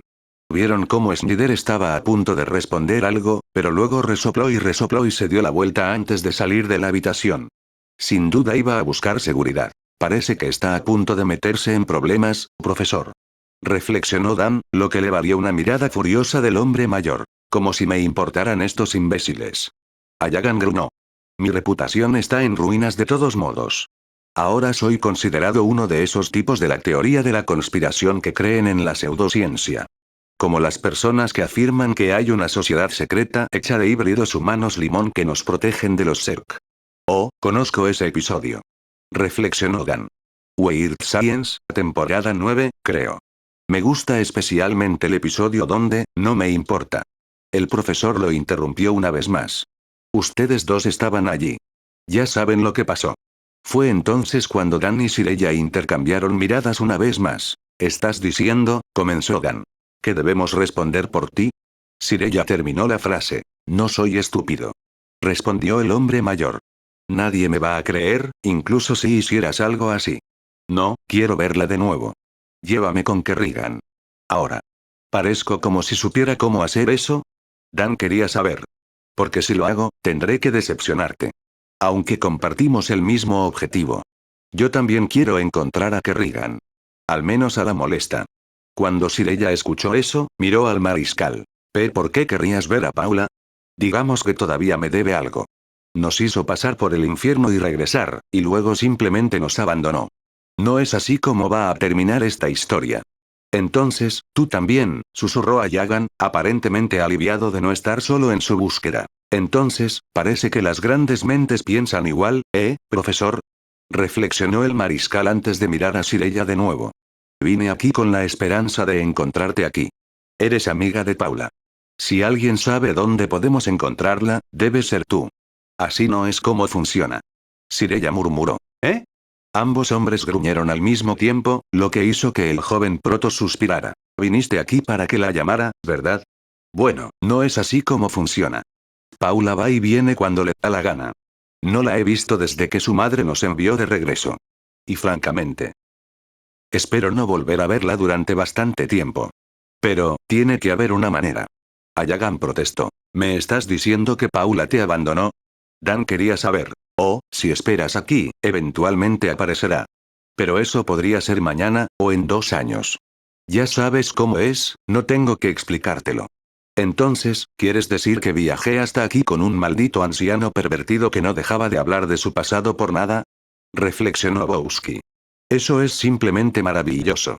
Vieron cómo Snyder estaba a punto de responder algo, pero luego resopló y se dio la vuelta antes de salir de la habitación. Sin duda iba a buscar seguridad. Parece que está a punto de meterse en problemas, profesor. Reflexionó Dan, lo que le valió una mirada furiosa del hombre mayor. Como si me importaran estos imbéciles. Ayagan gruñó. Mi reputación está en ruinas de todos modos. Ahora soy considerado uno de esos tipos de la teoría de la conspiración que creen en la pseudociencia. Como las personas que afirman que hay una sociedad secreta hecha de híbridos humanos limón que nos protegen de los Zerg. Oh, conozco ese episodio. Reflexionó Dan. Weird Science, temporada 9, creo. Me gusta especialmente el episodio donde, no me importa. El profesor lo interrumpió una vez más. Ustedes dos estaban allí. Ya saben lo que pasó. Fue entonces cuando Dan y Sirella intercambiaron miradas una vez más. ¿Estás diciendo? Comenzó Dan. ¿Que debemos responder por ti? Sirella terminó la frase. No soy estúpido. Respondió el hombre mayor. Nadie me va a creer, incluso si hicieras algo así. No, quiero verla de nuevo. Llévame con Kerrigan. Ahora. ¿Parezco como si supiera cómo hacer eso? Dan quería saber. Porque si lo hago, tendré que decepcionarte. Aunque compartimos el mismo objetivo. Yo también quiero encontrar a Kerrigan. Al menos a la molesta. Cuando Sirella escuchó eso, miró al mariscal. ¿Por qué querrías ver a Paula? Digamos que todavía me debe algo. Nos hizo pasar por el infierno y regresar, y luego simplemente nos abandonó. No es así como va a terminar esta historia. Entonces, tú también, susurró Ayagan, aparentemente aliviado de no estar solo en su búsqueda. Entonces, parece que las grandes mentes piensan igual, profesor? Reflexionó el mariscal antes de mirar a Sirella de nuevo. Vine aquí con la esperanza de encontrarte aquí. Eres amiga de Paula. Si alguien sabe dónde podemos encontrarla, debe ser tú. Así no es como funciona. Sirella murmuró. ¿Eh? Ambos hombres gruñeron al mismo tiempo, lo que hizo que el joven proto suspirara. Viniste aquí para que la llamara, ¿verdad? Bueno, no es así como funciona. Paula va y viene cuando le da la gana. No la he visto desde que su madre nos envió de regreso. Y francamente, espero no volver a verla durante bastante tiempo. Pero, tiene que haber una manera. Ayagan protestó. ¿Me estás diciendo que Paula te abandonó? Dan quería saber. Oh, si esperas aquí, eventualmente aparecerá. Pero eso podría ser mañana, o en 2 años. Ya sabes cómo es, no tengo que explicártelo. Entonces, ¿quieres decir que viajé hasta aquí con un maldito anciano pervertido que no dejaba de hablar de su pasado por nada? Reflexionó Bowski. Eso es simplemente maravilloso.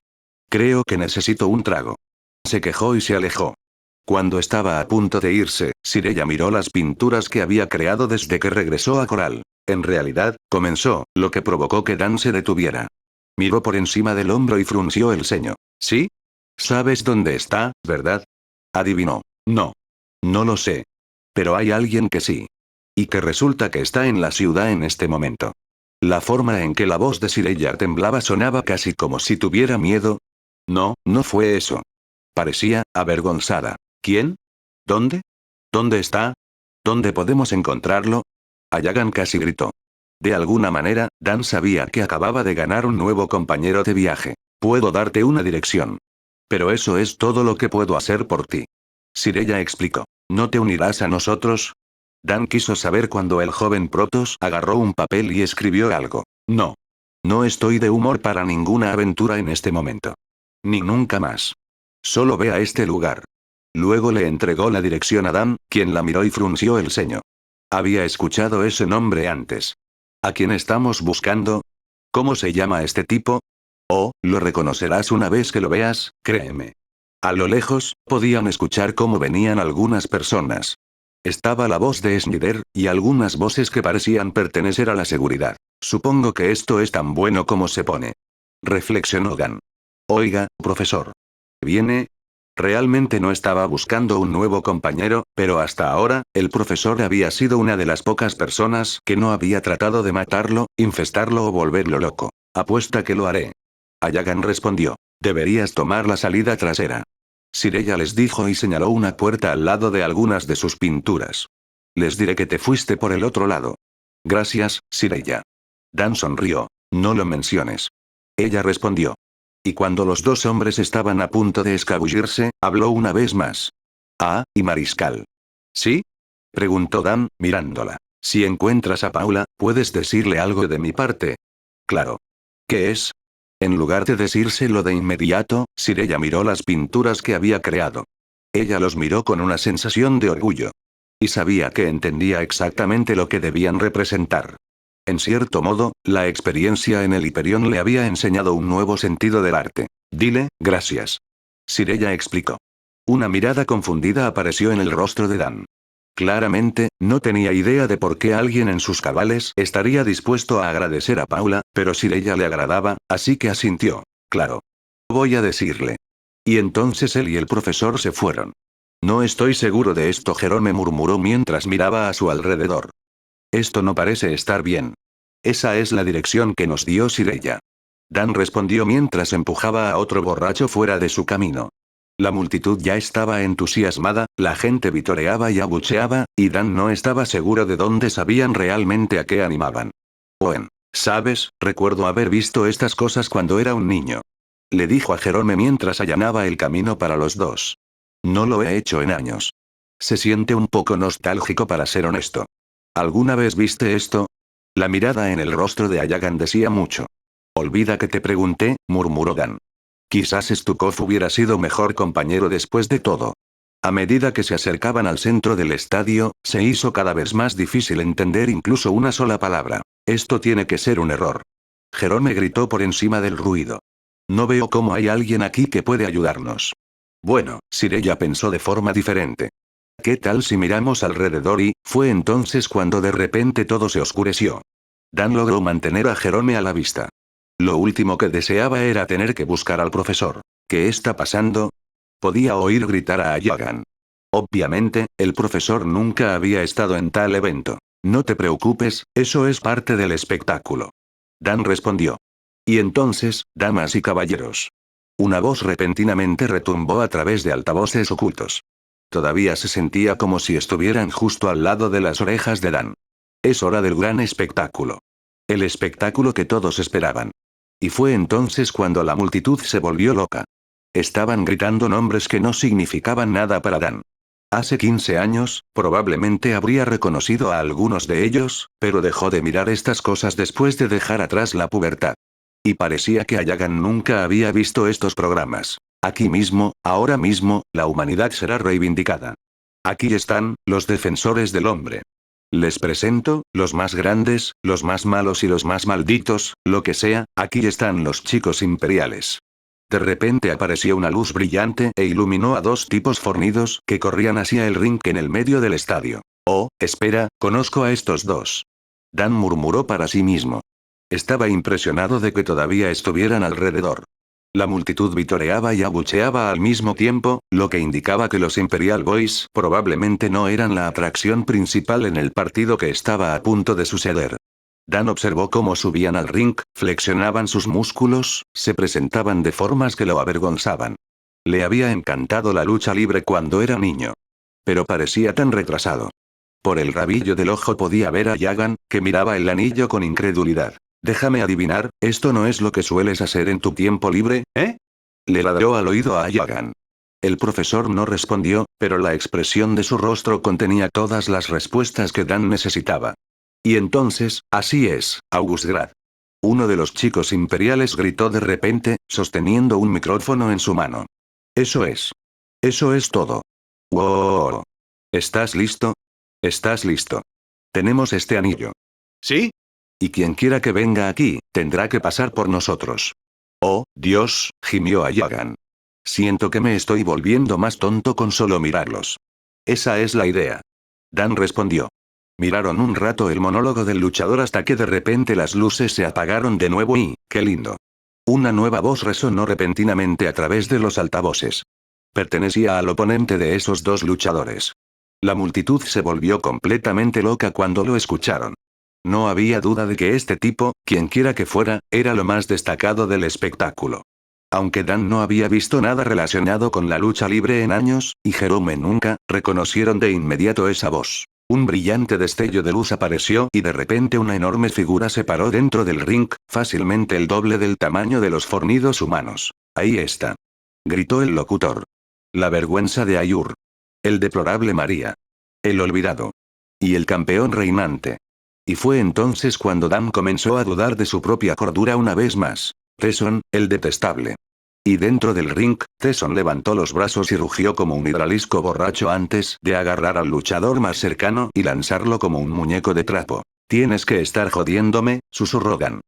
Creo que necesito un trago. Se quejó y se alejó. Cuando estaba a punto de irse, Sirella miró las pinturas que había creado desde que regresó a Coral. En realidad, comenzó, lo que provocó que Dan se detuviera. Miró por encima del hombro y frunció el ceño. ¿Sí? ¿Sabes dónde está, verdad? Adivinó. No. No lo sé. Pero hay alguien que sí. Y que resulta que está en la ciudad en este momento. La forma en que la voz de Sirella temblaba sonaba casi como si tuviera miedo. No, no fue eso. Parecía, avergonzada. ¿Quién? ¿Dónde? ¿Dónde está? ¿Dónde podemos encontrarlo? Ayagan casi gritó. De alguna manera, Dan sabía que acababa de ganar un nuevo compañero de viaje. Puedo darte una dirección. Pero eso es todo lo que puedo hacer por ti. Sirella explicó. ¿No te unirás a nosotros? Dan quiso saber cuando el joven Protos agarró un papel y escribió algo. No. No estoy de humor para ninguna aventura en este momento. Ni nunca más. Solo ve a este lugar. Luego le entregó la dirección a Dan, quien la miró y frunció el ceño. Había escuchado ese nombre antes. ¿A quién estamos buscando? ¿Cómo se llama este tipo? Oh, lo reconocerás una vez que lo veas, créeme. A lo lejos, podían escuchar cómo venían algunas personas. Estaba la voz de Snyder, y algunas voces que parecían pertenecer a la seguridad. Supongo que esto es tan bueno como se pone. Reflexionó Dan. Oiga, profesor. ¿Viene? Realmente no estaba buscando un nuevo compañero, pero hasta ahora, el profesor había sido una de las pocas personas que no había tratado de matarlo, infestarlo o volverlo loco. Apuesta que lo haré. Ayagan respondió. Deberías tomar la salida trasera. Sirella les dijo y señaló una puerta al lado de algunas de sus pinturas. Les diré que te fuiste por el otro lado. Gracias, Sirella. Dan sonrió. No lo menciones. Ella respondió. Y cuando los dos hombres estaban a punto de escabullirse, habló una vez más. Ah, y Mariscal. ¿Sí? Preguntó Dan, mirándola. Si encuentras a Paula, ¿puedes decirle algo de mi parte? Claro. ¿Qué es? En lugar de decírselo de inmediato, Sirella miró las pinturas que había creado. Ella los miró con una sensación de orgullo. Y sabía que entendía exactamente lo que debían representar. En cierto modo, la experiencia en el Hiperión le había enseñado un nuevo sentido del arte. Dile, gracias. Sirella explicó. Una mirada confundida apareció en el rostro de Dan. Claramente, no tenía idea de por qué alguien en sus cabales estaría dispuesto a agradecer a Paula, pero Sirella le agradaba, así que asintió. Claro. Voy a decirle. Y entonces él y el profesor se fueron. No estoy seguro de esto, Jerome murmuró mientras miraba a su alrededor. Esto no parece estar bien. Esa es la dirección que nos dio Sirella. Dan respondió mientras empujaba a otro borracho fuera de su camino. La multitud ya estaba entusiasmada, la gente vitoreaba y abucheaba, y Dan no estaba seguro de dónde sabían realmente a qué animaban. Owen, ¿sabes? Recuerdo haber visto estas cosas cuando era un niño. Le dijo a Jerome mientras allanaba el camino para los dos. No lo he hecho en años. Se siente un poco nostálgico para ser honesto. ¿Alguna vez viste esto? La mirada en el rostro de Ayagan decía mucho. Olvida que te pregunté, murmuró Dan. Quizás Stukov hubiera sido mejor compañero después de todo. A medida que se acercaban al centro del estadio, se hizo cada vez más difícil entender incluso una sola palabra. Esto tiene que ser un error. Jerome gritó por encima del ruido. No veo cómo hay alguien aquí que puede ayudarnos. Bueno, Sirella pensó de forma diferente. ¿Qué tal si miramos alrededor? Y fue entonces cuando de repente todo se oscureció. Dan logró mantener a Jerome a la vista. Lo último que deseaba era tener que buscar al profesor. ¿Qué está pasando? Podía oír gritar a Ayagan. Obviamente, el profesor nunca había estado en tal evento. No te preocupes, eso es parte del espectáculo. Dan respondió. Y entonces, damas y caballeros. Una voz repentinamente retumbó a través de altavoces ocultos. Todavía se sentía como si estuvieran justo al lado de las orejas de Dan. Es hora del gran espectáculo. El espectáculo que todos esperaban. Y fue entonces cuando la multitud se volvió loca. Estaban gritando nombres que no significaban nada para Dan. Hace 15 años, probablemente habría reconocido a algunos de ellos, pero dejó de mirar estas cosas después de dejar atrás la pubertad. Y parecía que Ayagan nunca había visto estos programas. Aquí mismo, ahora mismo, la humanidad será reivindicada. Aquí están, los defensores del hombre. Les presento, los más grandes, los más malos y los más malditos, lo que sea, aquí están los chicos imperiales. De repente apareció una luz brillante e iluminó a dos tipos fornidos que corrían hacia el ring en el medio del estadio. Oh, espera, conozco a estos dos. Dan murmuró para sí mismo. Estaba impresionado de que todavía estuvieran alrededor. La multitud vitoreaba y abucheaba al mismo tiempo, lo que indicaba que los Imperial Boys probablemente no eran la atracción principal en el partido que estaba a punto de suceder. Dan observó cómo subían al ring, flexionaban sus músculos, se presentaban de formas que lo avergonzaban. Le había encantado la lucha libre cuando era niño. Pero parecía tan retrasado. Por el rabillo del ojo podía ver a Yagan, que miraba el anillo con incredulidad. Déjame adivinar, ¿esto no es lo que sueles hacer en tu tiempo libre, eh? Le ladró al oído a Yagan. El profesor no respondió, pero la expresión de su rostro contenía todas las respuestas que Dan necesitaba. Y entonces, así es, August Grad. Uno de los chicos imperiales gritó de repente, sosteniendo un micrófono en su mano. Eso es. Eso es todo. ¡Wow! ¿Estás listo? ¿Estás listo? Tenemos este anillo. ¿Sí? Y quien quiera que venga aquí, tendrá que pasar por nosotros. Oh, Dios, gimió Ayagan. Siento que me estoy volviendo más tonto con solo mirarlos. Esa es la idea. Dan respondió. Miraron un rato el monólogo del luchador hasta que de repente las luces se apagaron de nuevo y, ¡qué lindo! Una nueva voz resonó repentinamente a través de los altavoces. Pertenecía al oponente de esos dos luchadores. La multitud se volvió completamente loca cuando lo escucharon. No había duda de que este tipo, quienquiera que fuera, era lo más destacado del espectáculo. Aunque Dan no había visto nada relacionado con la lucha libre en años, y Jerome nunca, reconocieron de inmediato esa voz. Un brillante destello de luz apareció y de repente una enorme figura se paró dentro del ring, fácilmente el doble del tamaño de los fornidos humanos. Ahí está. Gritó el locutor. La vergüenza de Ayur. El deplorable María. El olvidado. Y el campeón reinante. Y fue entonces cuando Dan comenzó a dudar de su propia cordura una vez más. Tesson, el detestable. Y dentro del ring, Tesson levantó los brazos y rugió como un hidralisco borracho antes de agarrar al luchador más cercano y lanzarlo como un muñeco de trapo. Tienes que estar jodiéndome, susurró Dan.